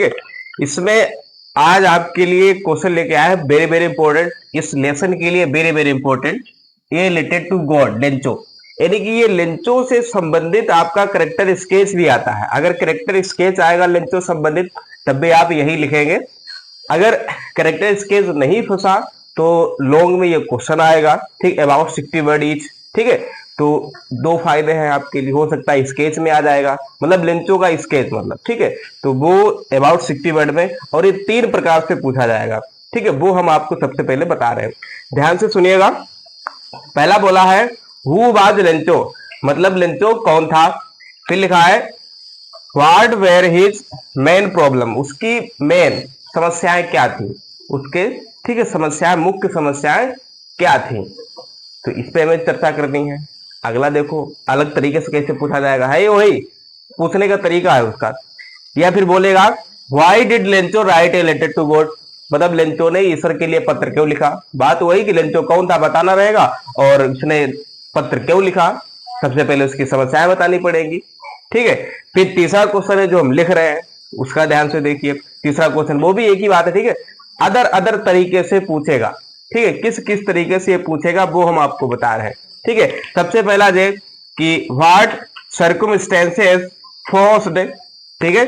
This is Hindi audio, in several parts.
है। इसमें आज आपके लिए क्वेश्चन लेके आया है वेरी वेरी इंपॉर्टेंट, इस लेसन के लिए वेरी वेरी इंपॉर्टेंट। ये रिलेटेड टू गॉड लेंचो, यानी कि ये लेंचो से संबंधित आपका करेक्टर स्केच भी आता है। अगर करेक्टर स्केच आएगा लेंचो संबंधित तब भी आप यही लिखेंगे। अगर करेक्टर स्केच नहीं फंसा तो लॉन्ग में ये क्वेश्चन आएगा, ठीक, अबाउट 60 वर्ड ईच, ठीक है। तो दो फायदे हैं आपके लिए, हो सकता है स्केच में आ जाएगा, मतलब लेंचो का स्केच मतलब, ठीक है। तो वो अबाउट 60 वर्ड में, और ये 3 प्रकार से पूछा जाएगा, ठीक है, वो हम आपको सबसे पहले बता रहे हैं। ध्यान से सुनिएगा। पहला बोला है हु वाज लेंचो, मतलब लेंचो कौन था। फिर लिखा है what were his main problem, उसकी मेन समस्याएं क्या थी उसके, ठीक है, समस्याएं, मुख्य समस्याएं क्या थी। तो इस पे हमें चर्चा करनी है। अगला देखो अलग तरीके से कैसे पूछा जाएगा, है वही पूछने का तरीका है उसका। या फिर बोलेगा why did Lencho write a letter to God, मतलब लेंचो ने ईश्वर के लिए पत्र क्यों लिखा। बात वही कि लेंचो कौन था बताना रहेगा, और उसने पत्र क्यों लिखा, सबसे पहले उसकी समस्याएं बतानी पड़ेगी, ठीक है। फिर तीसरा क्वेश्चन है जो हम लिख रहे हैं, उसका ध्यान से देखिए। तीसरा क्वेश्चन वो भी एक ही बात है, ठीक है, अदर अदर तरीके से पूछेगा, ठीक है, किस किस तरीके से ये पूछेगा वो हम आपको बता रहे हैं, ठीक है। सबसे पहला जे कि व्हाट सर्कमस्टेंसेस फोर्स्ड, ठीक है,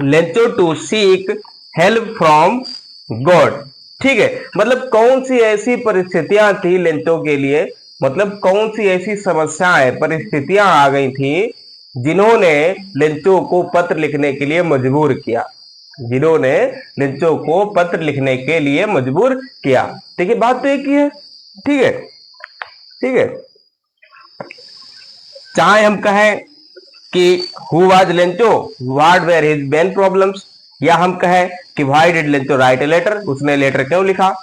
Lencho to seek help from God, ठीक है, मतलब कौन सी ऐसी परिस्थितियां थी लेंचो के लिए, मतलब कौन सी ऐसी समस्याएं परिस्थितियां आ गई थी जिन्होंने लेंचो को पत्र लिखने के लिए मजबूर किया, जिन्होंने लेंचो को पत्र लिखने के लिए मजबूर किया, ठीक है। बात तो एक ही है, ठीक है, ठीक है। चाहे हम कहें कि who was Lencho, what were his main problems, या हम कहें कि why did Lencho write a letter, उसने लेटर क्यों लिखा,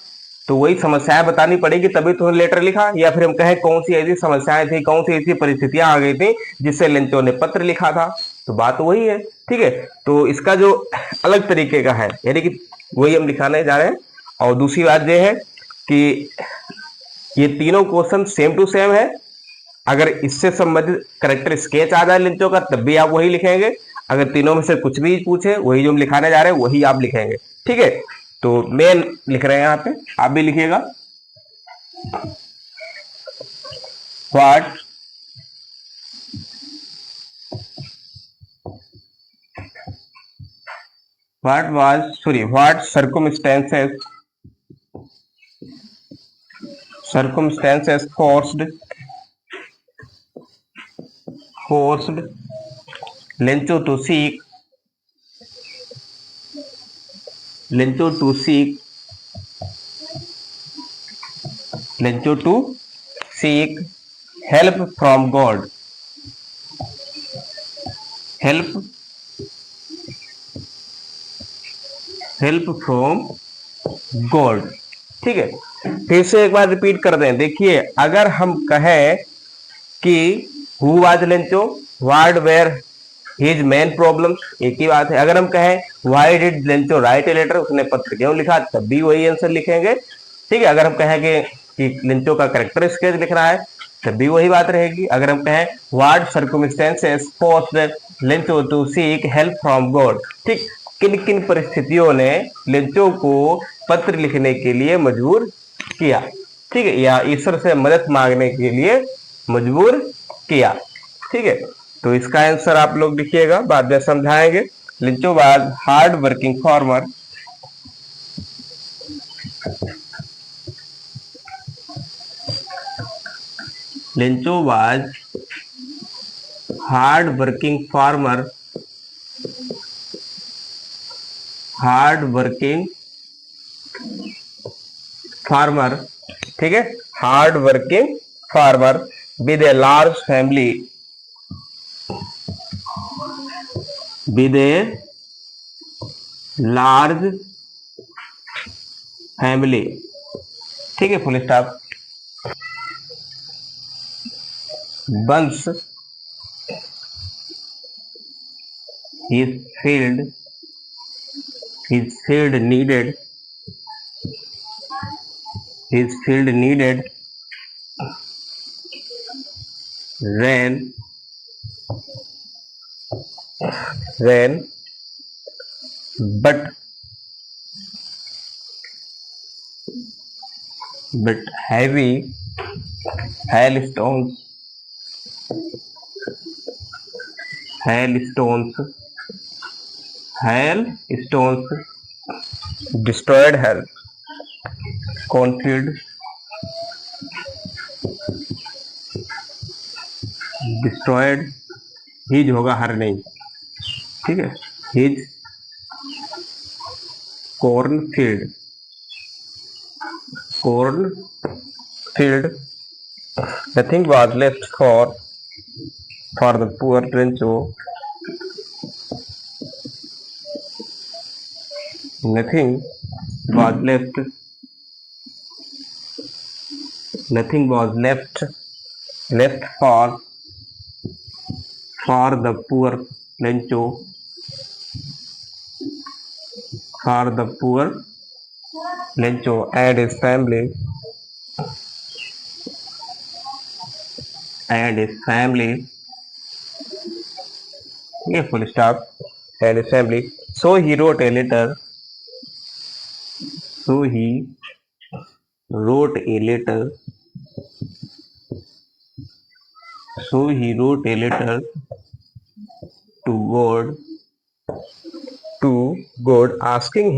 तो वही समस्याएं बतानी पड़ेगी तभी तो लेटर लिखा। या फिर हम कहें कौन सी ऐसी समस्याएं थी, कौन सी ऐसी परिस्थितियां आ गई थी जिससे लेंचो ने पत्र लिखा था, तो बात वही है, ठीक है। तो इसका जो अलग तरीके का है, यानी कि वही हम दिखाने जा रहे हैं। और दूसरी बात यह है कि ये तीनों क्वेश्चन सेम टू सेम है। अगर इससे संबंधित करेक्टर स्केच आ जाए लेंचो का तब भी आप वही लिखेंगे। अगर तीनों में से कुछ भी पूछे, वही जो हम लिखाने जा रहे हैं वही आप लिखेंगे, ठीक है। तो मेन लिख रहे हैं यहाँ पे, आप भी लिखिएगा। What what circumstances forced Lencho to seek Lencho to seek Lencho to seek help from God, help help from God, ठीक है। फिर से एक बार रिपीट कर दें, देखिए अगर हम कहें कि who was Lencho, what were his main problems, एक ही बात है। अगर हम कहें why did Lencho write a letter, उसने पत्र क्यों लिखा, तब भी वही आंसर लिखेंगे, ठीक है। अगर हम कहें कि लेंचो का कैरेक्टर स्केच लिख रहा है तब भी वही बात रहेगी। अगर हम कहें what circumstances forced Lencho to seek help from God, ठीक, किन किन परिस्थितियों ने लेंचो को पत्र लिखने के लिए मजबूर किया, ठीक है, या ईश्वर से मदद मांगने के लिए मजबूर किया, ठीक है। तो इसका आंसर आप लोग लिखिएगा, बाद में समझाएंगे। Lencho was hard working farmer, Lencho was hard working farmer, hard working farmer, ठीक है, hard working farmer with a large family, with a large family, ठीक है, full stop. Once his field his field needed his field needed rain rain but heavy hailstones hailstones hailstones destroyed her cornfield, destroyed his होगा हर नहीं, ठीक है, his cornfield nothing was left for the poor Rancho. Nothing was left for the poor Rancho, and his family yeah, full stop, and his family. So he wrote a letter to God asking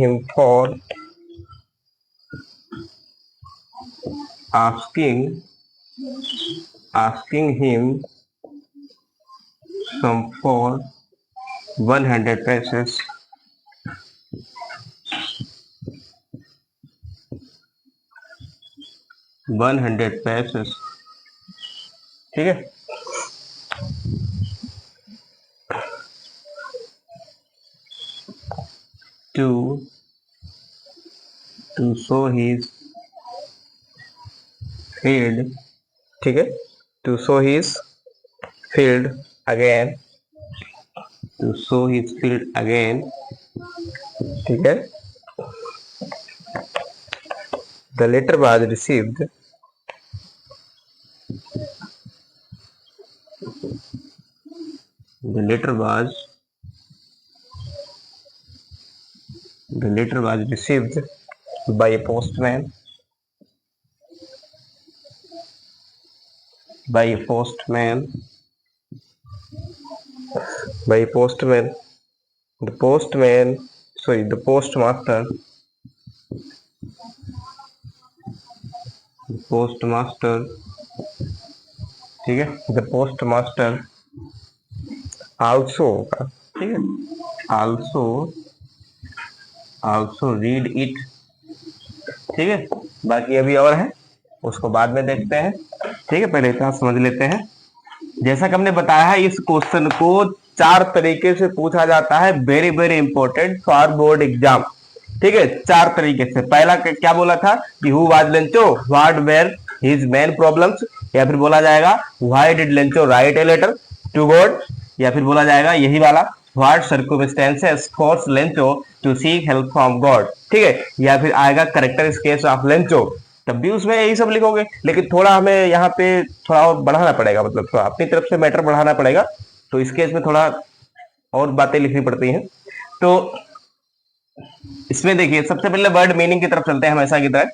him some for 100 pesos. 100 pesos, ठीक है। to sow his field, ठीक है, to sow his field again, ठीक है। The letter was received by a postman. The postmaster, ठीक है, the postmaster also, ठीक है, also read it, ठीक है। बाकी अभी और है, उसको बाद में देखते हैं, ठीक है, पहले इतना समझ लेते हैं। जैसा कि हमने बताया है, इस क्वेश्चन को 4 तरीके से पूछा जाता है, very very important for board exam, ठीक है, 4 तरीके से। पहला क्या बोला था कि who was Lencho, what were his main problems, या फिर बोला जाएगा why did Lencho write a letter to God, या फिर बोला जाएगा यही वाला what circumstances force Lencho to seek help from God, ठीक है, या फिर आएगा कैरेक्टरिस्टिक्स ऑफ लेंचो, तब भी उसमें यही सब लिखोगे। लेकिन थोड़ा हमें यहाँ पे थोड़ा और बढ़ाना पड़ेगा, मतलब थोड़ा अपनी तरफ से मैटर बढ़ाना पड़ेगा, तो इस केस में थोड़ा और बातें लिखनी पड़ती हैं। तो इसमें देखिए, सबसे पहले वर्ड मीनिंग की तरफ चलते हैं हमेशा की तरह।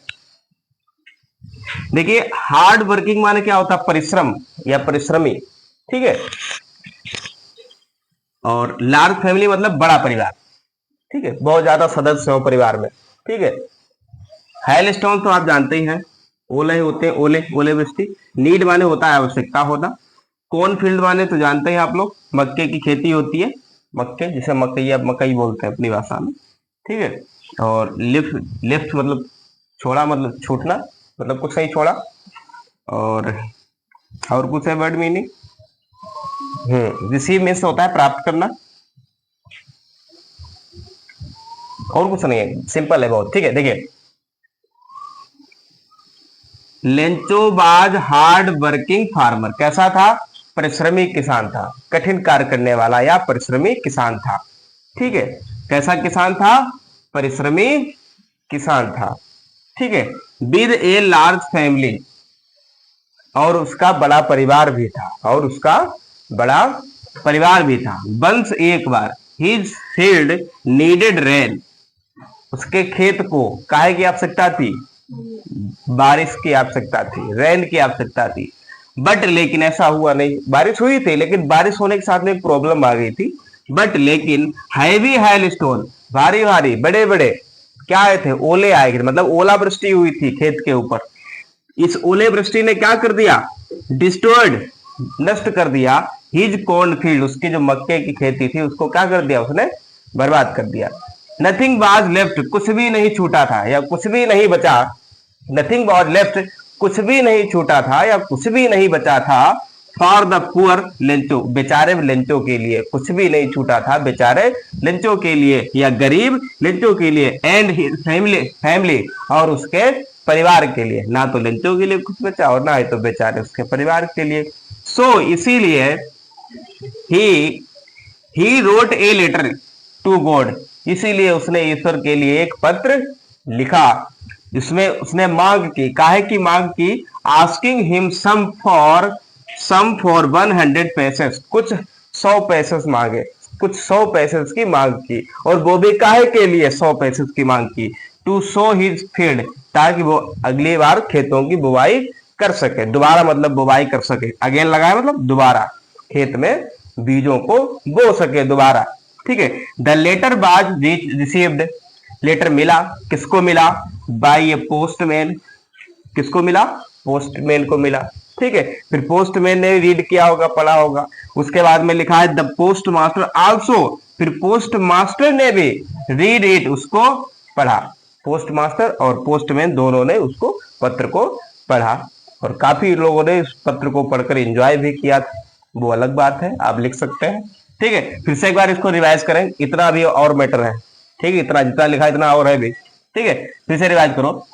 देखिए, हार्ड वर्किंग माने क्या होता है, परिश्रम या परिश्रमी, ठीक है, और लार्ज फैमिली मतलब बड़ा परिवार, ठीक है, बहुत ज्यादा सदस्य हो परिवार में, ठीक है। हाइलस्टोन तो आप जानते ही हैं, ओले होते हैं, ओले वृष्टि। नीड माने होता है आवश्यकता होना। कॉर्न फील्ड माने तो जानते हैं आप लोग, मक्के की खेती होती है, मक्के जिसे मकई बोलते हैं अपनी भाषा में, ठीक है। और लिफ्ट मतलब छोड़ा, मतलब छूटना, मतलब कुछ नहीं छोड़ा। और कुछ है वर्ड मीनिंग, रिसीव मीन्स होता है प्राप्त करना, और कुछ नहीं है, सिंपल है बहुत, ठीक है। देखिए, Lencho was hard working farmer, कैसा था, परिश्रमी किसान था, कठिन कार्य करने वाला या परिश्रमी किसान था, ठीक है। कैसा किसान था, परिश्रमी किसान था, ठीक है। विद ए लार्ज फैमिली, और उसका बड़ा परिवार भी था, वंश एक बार, हिज फील्ड नीडेड रेन, उसके खेत को काहे की आवश्यकता थी, बारिश की आवश्यकता थी, रेन की आवश्यकता थी। बट लेकिन ऐसा हुआ नहीं, बारिश हुई थी लेकिन बारिश होने के साथ में एक प्रॉब्लम आ गई थी। बट लेकिन हैवी हाइल स्टोन, भारी भारी बड़े बड़े क्या आए थे, ओले आए थे, मतलब ओलावृष्टि हुई थी खेत के ऊपर। इस ओले वृष्टि ने क्या कर दिया, डिस्ट्रॉयड, नष्ट कर दिया हिज कॉर्न फील्ड, उसकी जो मक्के की खेती थी उसको क्या कर दिया, उसने बर्बाद कर दिया। नथिंग वाज लेफ्ट, कुछ भी नहीं छूटा था या कुछ भी नहीं बचा। नथिंग वाज लेफ्ट, कुछ भी नहीं छूटा था या कुछ भी नहीं बचा था। फॉर द पुअर लेंचो, बेचारे लेंचो के लिए कुछ भी नहीं छूटा था, बेचारे लेंचो के लिए या गरीब लेंचो के लिए। एंड हिज फैमिली, और उसके परिवार के लिए, ना तो लेंचो के लिए कुछ बचा और ना ही तो बेचारे उसके परिवार के लिए। सो इसीलिए ही ही wrote a letter to God, इसीलिए उसने ईश्वर के लिए एक पत्र लिखा, जिसमें उसने मांग की, काहे की मांग की, आस्किंग हिम सम फॉर 100 पैसेस, कुछ 100 पैसेस मांगे, कुछ 100 पैसेस की मांग की। और वो भी काहे के लिए 100 पैसेस की मांग की, टू सो हिज फील्ड, ताकि वो अगली बार खेतों की बुवाई कर सके, दोबारा मतलब बुवाई कर सके, अगेन लगाए मतलब दोबारा खेत में बीजों को बो सके दोबारा। ठीक है। द लेटर बाज रिसीव्ड, लेटर मिला, किसको मिला, बाय ए पोस्टमैन, किसको मिला, पोस्टमैन को मिला। ठीक है। फिर पोस्टमैन ने रीड किया होगा, पढ़ा होगा। उसके बाद में लिखा है द पोस्ट मास्टर आल्सो, फिर पोस्ट मास्टर ने भी रीड इट, उसको पढ़ा। पोस्ट मास्टर और पोस्टमैन दोनों ने उसको पत्र को पढ़ा, और काफी लोगों ने इस पत्र को पढ़कर एंजॉय भी किया था, वो अलग बात है, आप लिख सकते हैं। ठीक है। फिर से एक बार इसको रिवाइज करें, इतना भी और मैटर है। ठीक है, इतना जितना लिखा इतना और है भी। ठीक है, फिर से रिवाइज करो।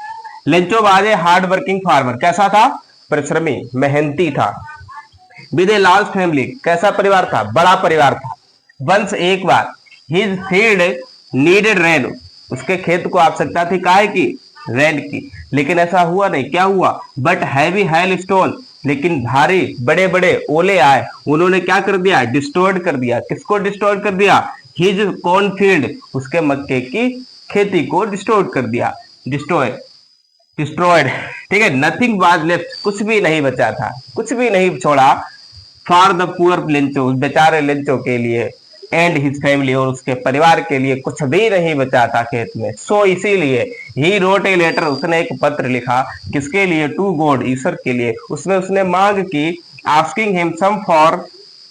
Lencho was a hard working farmer, कैसा था, परिश्रमी, मेहनती था। विद ए लार्ज फैमिली, कैसा परिवार था, बड़ा परिवार था। वंस, एक बार, हिज फील्ड नीडेड रेन, उसके खेत को आवश्यकता थी काहे की, रेन की। लेकिन ऐसा हुआ नहीं, क्या हुआ, बट हैवी हाइल स्टोन, लेकिन भारी बड़े बड़े ओले आए, उन्होंने क्या कर दिया, डिस्ट्रॉयड कर दिया। किसको डिस्ट्रॉयड कर दिया, हिज कॉर्न फील्ड, उसके मक्के की खेती को डिस्ट्रॉयड कर दिया, डिस्ट्रॉय डिस्ट्रॉयड। ठीक है। नथिंग वाज लेफ्ट, कुछ भी नहीं बचा था, कुछ भी नहीं छोड़ा। फॉर द पुअर लेंचो, बेचारे लेंचो के लिए। एंड हिज फैमिली, और उसके परिवार के लिए कुछ भी नहीं बचा था खेत में। सो इसीलिए ही रोट ए लेटर, उसने एक पत्र लिखा, किसके लिए, टू गॉड, ईश्वर के लिए। उसमें उसने मांग की, आस्किंग हिम सम फॉर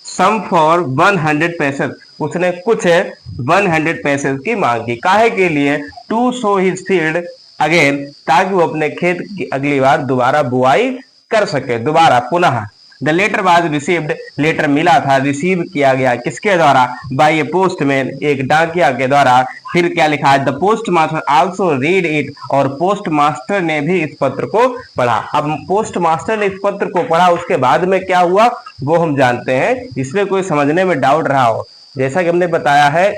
100 पैसेस, उसने कुछ 100 पैसेस की मांग की, काहे के लिए, to sow his field again, ताकि वो अपने खेत की अगली बार दोबारा बुआई कर सके, दोबारा पुनः। The letter was received, letter मिला था, रिसीव किया गया, किसके द्वारा, बाय ए पोस्टमैन, एक डाकिया के द्वारा। फिर क्या लिखा है, the post master also read it, और पोस्ट मास्टर ने भी इस पत्र को पढ़ा। अब पोस्ट मास्टर ने इस पत्र को पढ़ा, उसके बाद में क्या हुआ वो हम जानते हैं। इसमें कोई समझने में डाउट रहा हो, जैसा कि हमने बताया है,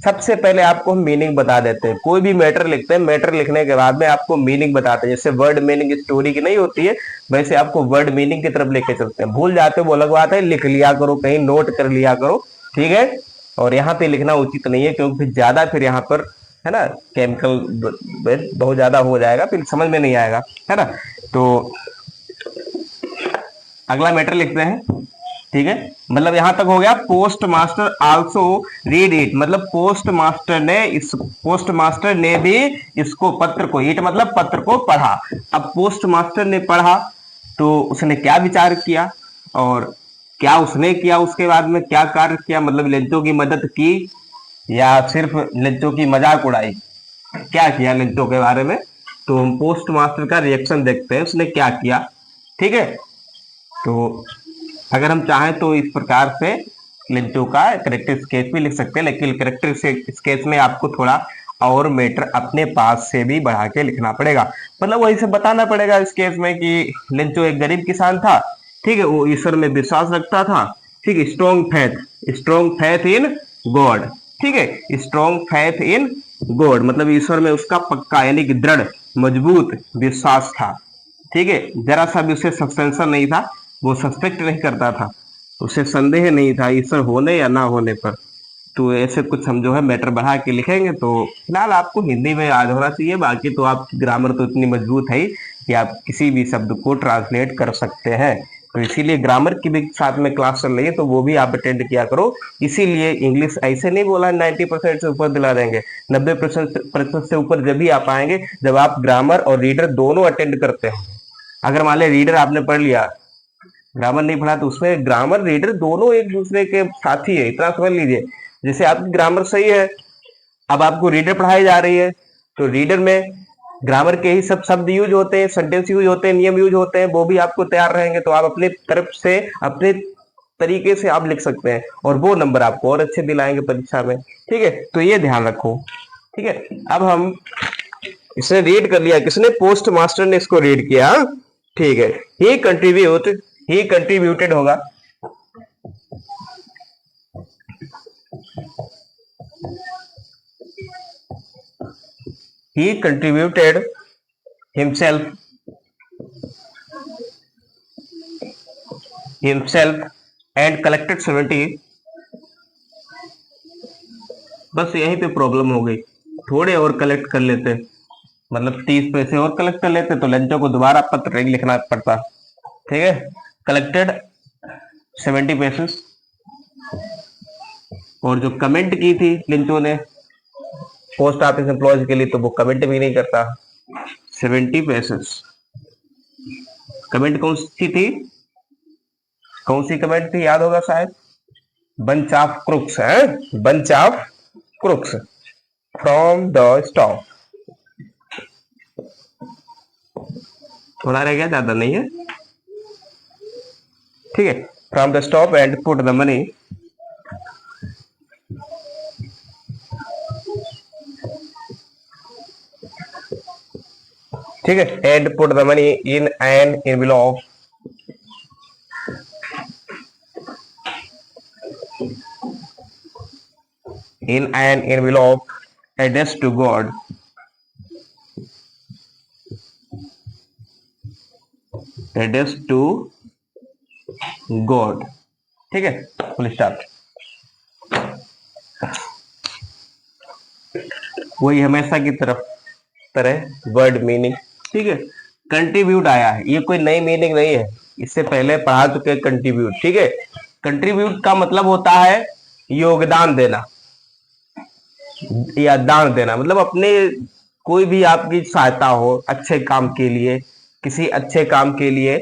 सबसे पहले आपको हम मीनिंग बता देते हैं। कोई भी मैटर लिखते हैं, मैटर लिखने के बाद में आपको मीनिंग बताते हैं। जैसे वर्ड मीनिंग स्टोरी की नहीं होती है, वैसे आपको वर्ड मीनिंग की तरफ लेके चलते हैं। भूल जाते हो वो अलग बात है, लिख लिया करो, कहीं नोट कर लिया करो। ठीक है। और यहाँ पे लिखना उचित नहीं है, क्योंकि फिर ज्यादा फिर यहाँ पर है ना केमिकल बहुत ज्यादा हो जाएगा, फिर समझ में नहीं आएगा, है ना। तो अगला मैटर लिखते हैं। ठीक है, मतलब यहां तक हो गया। Post master also read it, मतलब पोस्ट मास्टर ने भी इसको पत्र को, इट मतलब पत्र को पढ़ा। अब पोस्ट मास्टर ने पढ़ा तो उसने क्या विचार किया और क्या उसने किया, उसके बाद में क्या कार्य किया, मतलब लेंचो की मदद की या सिर्फ लेंचो की मजाक उड़ाई, क्या किया लेंचो के बारे में। तो हम पोस्ट मास्टर का रिएक्शन देखते हैं, उसने क्या किया। ठीक है। तो अगर हम चाहें तो इस प्रकार से लेंचो का करेक्टर स्केच भी लिख सकते हैं, लेकिन करेक्टर स्केच में आपको थोड़ा और मैटर अपने पास से भी बढ़ा के लिखना पड़ेगा। मतलब वही से बताना पड़ेगा इस केस में कि लेंचो एक गरीब किसान था। ठीक है। वो ईश्वर में विश्वास रखता था। ठीक है। Strong faith in God. ठीक है। स्ट्रॉन्ग फैथ इन गॉड मतलब ईश्वर में उसका पक्का यानी कि दृढ़ मजबूत विश्वास था। ठीक है। जरा सा भी उसे सस्पेंशन नहीं था, वो सस्पेक्ट नहीं करता था, उसे संदेह नहीं था ईश्वर होने या ना होने पर। तो ऐसे कुछ हम जो है मैटर बढ़ा के लिखेंगे। तो फिलहाल आपको हिंदी में याद होना चाहिए, बाकी तो आप ग्रामर तो इतनी मजबूत है ही कि आप किसी भी शब्द को ट्रांसलेट कर सकते हैं। तो इसीलिए ग्रामर की भी साथ में क्लास चल रही है, तो वो भी आप अटेंड किया करो। इसीलिए इंग्लिश ऐसे नहीं बोला 90% से ऊपर दिला देंगे, 90% से ऊपर जब भी आप आएंगे जब आप ग्रामर और रीडर दोनों अटेंड करते हो। अगर मान लिया रीडर आपने पढ़ लिया, ग्रामर नहीं पढ़ा, तो उसमें ग्रामर रीडर दोनों एक दूसरे के साथी है, इतना समझ लीजिए। जैसे आपकी ग्रामर सही है, अब आपको रीडर पढ़ाई जा रही है, तो रीडर में ग्रामर के ही सब शब्द यूज होते हैं, सेंटेंस यूज होते हैं, नियम यूज होते हैं, वो भी आपको तैयार रहेंगे, तो आप अपने तरफ से अपने तरीके से आप लिख सकते हैं और वो नंबर आपको और अच्छे दिलाएंगे परीक्षा में। ठीक है, तो ये ध्यान रखो। ठीक है, अब हम इसने रीड कर लिया, किसने? पोस्ट मास्टर ने इसको रीड किया। ठीक है, ही कंट्रीब्यूटेड होगा, he contributed himself and collected 70। बस यहीं पे प्रॉब्लम हो गई, थोड़े और कलेक्ट कर लेते, मतलब 30 पैसे और कलेक्ट कर लेते तो लंचों को दोबारा पत्र लिखना पड़ता। ठीक है, कलेक्टेड 70 पैसे। और जो कमेंट की थी लिंचो ने पोस्ट ऑफिस एम्प्लॉयज के लिए, तो वो कमेंट भी नहीं करता। 70 पैसे कमेंट कौन सी थी? कौन सी कमेंट थी? याद होगा शायद, बंच ऑफ क्रुक्स है, bunch of crooks from the stop. थोड़ा रह गया, ज्यादा नहीं है। ठीक है, from the stop and put the money ठीक है, and put the money in an envelope addressed to God, addressed to God। ठीक है, फुल स्टॉप। वही हमेशा की तरह वर्ड मीनिंग। ठीक है, कंट्रीब्यूट आया है, ये कोई नई मीनिंग नहीं है, इससे पहले पढ़ा चुके कंट्रीब्यूट। ठीक है, कंट्रीब्यूट का मतलब होता है योगदान देना या दान देना, मतलब अपने कोई भी आपकी सहायता हो अच्छे काम के लिए, किसी अच्छे काम के लिए।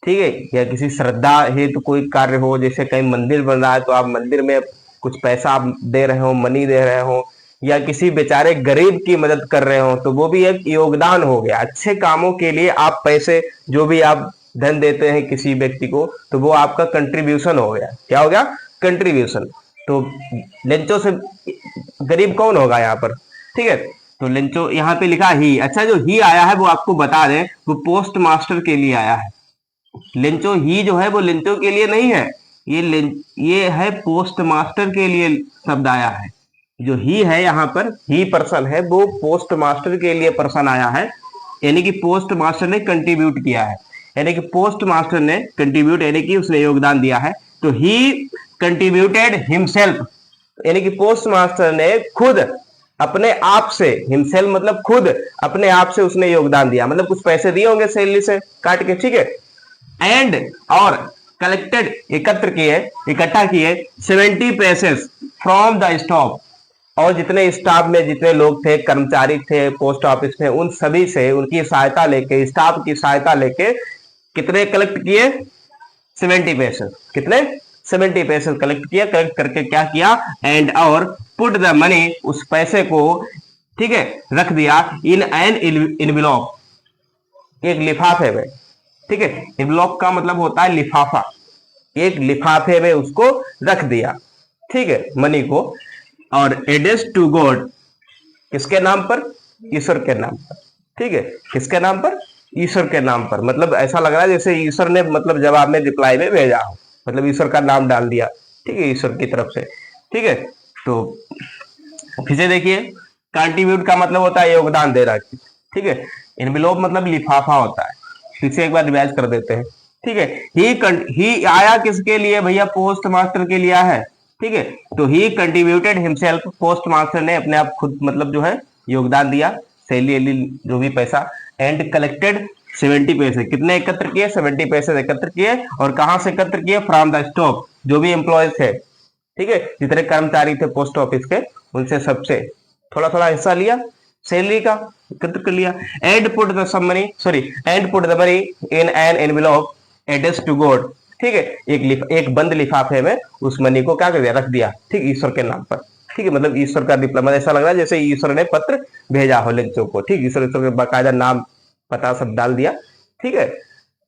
ठीक है, या किसी श्रद्धा हेतु कोई कार्य हो, जैसे कहीं मंदिर बन रहा है तो आप मंदिर में कुछ पैसा आप दे रहे हो, मनी दे रहे हो, या किसी बेचारे गरीब की मदद कर रहे हो, तो वो भी एक योगदान हो गया। अच्छे कामों के लिए आप पैसे, जो भी आप धन देते हैं किसी व्यक्ति को, तो वो आपका कंट्रीब्यूशन हो गया। क्या हो गया? कंट्रीब्यूशन। तो लेंचो से गरीब कौन होगा यहाँ पर? ठीक है, तो लेंचो यहाँ पे लिखा ही। अच्छा, जो ही आया है वो आपको बता दें, वो पोस्ट मास्टर के लिए आया है। लेंचो ही जो है वो लेंचो के लिए नहीं है, ये है पोस्ट मास्टर के लिए शब्द आया है। जो ही है यहाँ पर, ही पर्सन है, वो पोस्ट मास्टर के लिए पर्सन आया है, यानी कि पोस्ट मास्टर ने कंट्रीब्यूट किया है, यानी कि पोस्ट मास्टर ने कंट्रीब्यूट यानी कि उसने योगदान दिया है। तो ही कंट्रीब्यूटेड हिमसेल्फ, यानी कि पोस्ट मास्टर ने खुद अपने आप से, हिमसेल्फ मतलब खुद अपने आप से उसने योगदान दिया, मतलब कुछ पैसे दिए होंगे सैलरी से काट के। ठीक है, एंड और कलेक्टेड इकट्ठा किए 70 पैसे फ्रॉम द स्टॉप, और जितने स्टाफ में जितने लोग थे, कर्मचारी थे पोस्ट ऑफिस में, उन सभी से उनकी सहायता लेके, स्टाफ की सहायता लेके कितने कलेक्ट किए? 70 पैसे। कितने? 70 पैसे कलेक्ट किया। कलेक्ट करके क्या किया? एंड और पुट द मनी, उस पैसे को, ठीक है, रख दिया इन एन एनवेलप, एक लिफाफे में। ठीक है, एनवेलप का मतलब होता है लिफाफा, एक लिफाफे में उसको रख दिया। ठीक है, मनी को। और एड्रेस टू गॉड, किसके नाम पर? ईश्वर के नाम पर। ठीक है, किसके नाम पर? ईश्वर के नाम पर। मतलब ऐसा लग रहा है जैसे ईश्वर ने मतलब जवाब में रिप्लाई में भेजा हो, मतलब ईश्वर का नाम डाल दिया। ठीक है, ईश्वर की तरफ से। ठीक है, तो फिर से देखिए, कंट्रीब्यूट का मतलब होता है योगदान देना। ठीक है, एनवेलप मतलब लिफाफा होता है। फिर से एक बार रिवाइज कर देते हैं। ठीक है, ही आया किसके लिए भैया? पोस्ट मास्टर के लिए है। ठीक है। तो ही कंट्रीब्यूटेड हिमसेल्फ, पोस्ट मास्टर ने अपने आप खुद मतलब जो है योगदान दिया, सैलरी जो भी पैसा, एंड कलेक्टेड 70 पैसे, कितने एकत्र किए? 70 पैसे एकत्र किए। और कहां से एकत्र किए? फ्रॉम द स्टॉक, जो भी एम्प्लॉयज थे, ठीक है, जितने कर्मचारी थे पोस्ट ऑफिस के, उनसे सबसे थोड़ा थोड़ा हिस्सा लिया, सैलरी का एकत्र कर लिया। And put the sum money, sorry, and put the money in an envelope address to God, ठीक है, एक बंद लिफाफे में उस मनी को क्या कर दिया? रख दिया, ठीक, ईश्वर के नाम पर, ठीक है, मतलब ईश्वर का डिप्लोमा, ऐसा लग रहा है जैसे ईश्वर ने पत्र भेजा हो लेंचो को, ठीक, ईश्वर के बाकायदा नाम पता सब डाल दिया, ठीक है।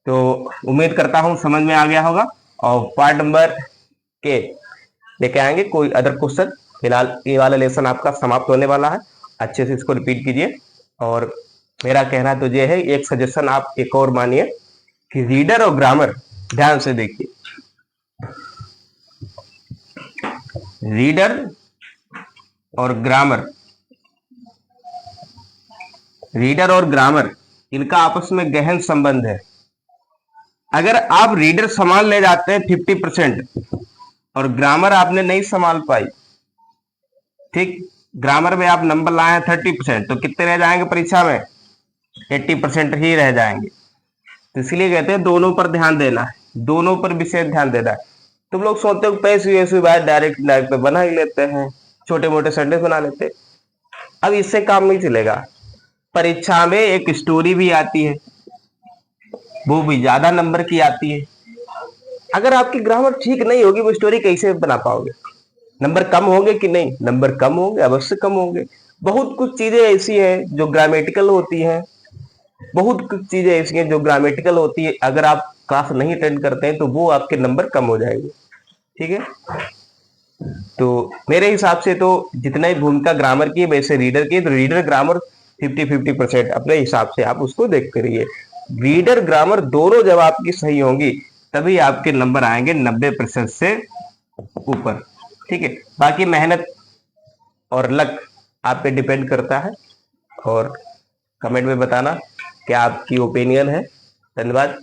तो उम्मीद करता हूं समझ में आ गया होगा। और पार्ट नंबर के लेके आएंगे कोई अदर क्वेश्चन। फिलहाल ये वाला लेसन आपका समाप्त होने वाला है, अच्छे से इसको रिपीट कीजिए। और मेरा कहना तो ये है, एक सजेशन आप एक और मानिए कि रीडर और ग्रामर ध्यान से देखिए, रीडर और ग्रामर, रीडर और ग्रामर इनका आपस में गहन संबंध है। अगर आप रीडर संभाल ले जाते हैं 50% और ग्रामर आपने नहीं संभाल पाई, ठीक, ग्रामर में आप नंबर लाए हैं 30%, तो कितने रह जाएंगे परीक्षा में? 80% ही रह जाएंगे। तो इसलिए कहते हैं दोनों पर ध्यान देना है, दोनों पर विशेष ध्यान देना है। तुम लोग सोचते हो पैसे वैसे बाहर डायरेक्ट डायरेक्ट बना ही लेते हैं, छोटे मोटे सेंटेंस बना लेते हैं। अब इससे काम नहीं चलेगा, परीक्षा में एक स्टोरी भी आती है, वो भी ज्यादा नंबर की आती है। अगर आपकी ग्रामर ठीक नहीं होगी, वो स्टोरी कैसे बना पाओगे? नंबर कम होंगे कि नहीं? नंबर कम होंगे, अवश्य कम होंगे। बहुत कुछ चीजें ऐसी हैं जो ग्रामेटिकल होती हैं, बहुत कुछ चीजें ऐसी हैं जो ग्रामेटिकल होती है, अगर आप क्लास नहीं अटेंड करते हैं तो वो आपके नंबर कम हो जाएंगे, ठीक है। तो मेरे हिसाब से तो जितना ही भूमिका ग्रामर की है वैसे रीडर की, तो रीडर ग्रामर 50-50% अपने हिसाब से आप उसको देखते रहिए। रीडर ग्रामर दोनों जब आपकी सही होंगी तभी आपके नंबर आएंगे 90% से ऊपर, ठीक है। बाकी मेहनत और लक आप पे डिपेंड करता है। और कमेंट में बताना क्या आपकी ओपिनियन है। धन्यवाद।